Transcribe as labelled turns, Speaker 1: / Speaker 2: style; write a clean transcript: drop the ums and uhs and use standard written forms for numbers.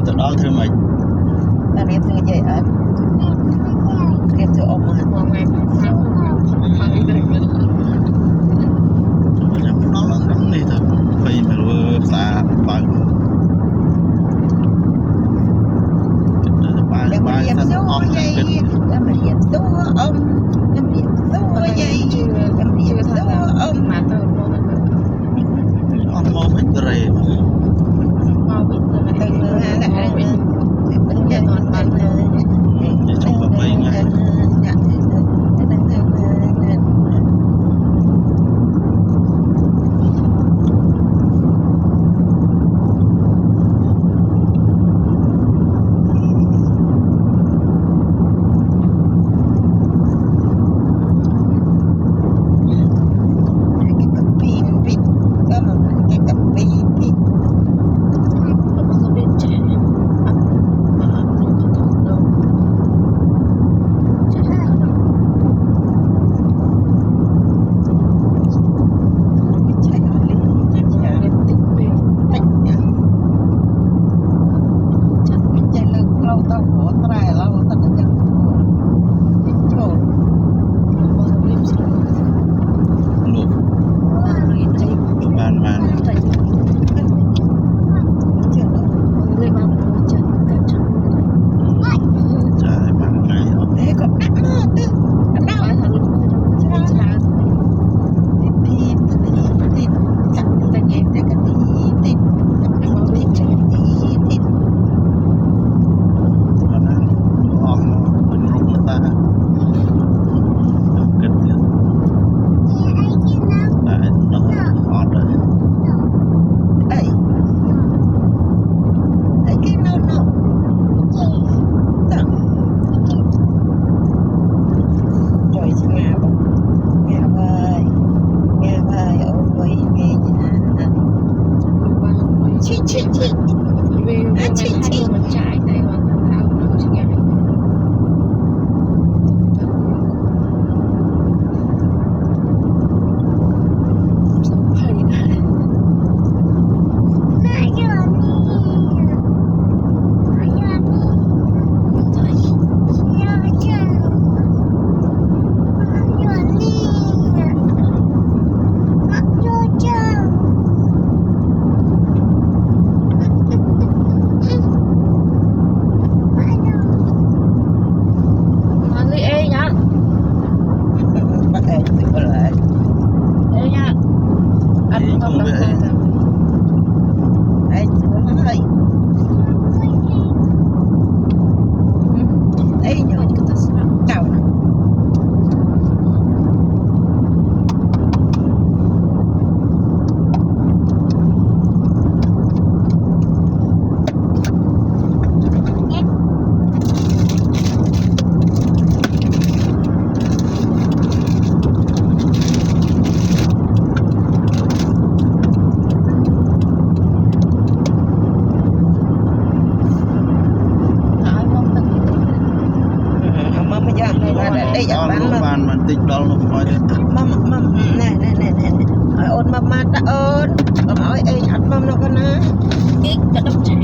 Speaker 1: từ đó thôi mày
Speaker 2: ta riêng từ vậy ở riêng từ ông mà
Speaker 1: nó là lắm đi thôi vì mà vừa xa bao
Speaker 2: để mà điểm số vậy để mà điểm số ông để mà điểm số vậy để mà điểm số ông
Speaker 3: mà tôi
Speaker 1: ông mô hết rồi
Speaker 3: mau biết rồi mà
Speaker 2: từ từ ha đã
Speaker 3: bây giờ toàn bàn
Speaker 1: để chụp vào mấy ngày bàn mình tích đâu nó nói
Speaker 2: ôn mà ta ơn còn nói ê chặt mâm nó con á
Speaker 3: ít cả đâm chèo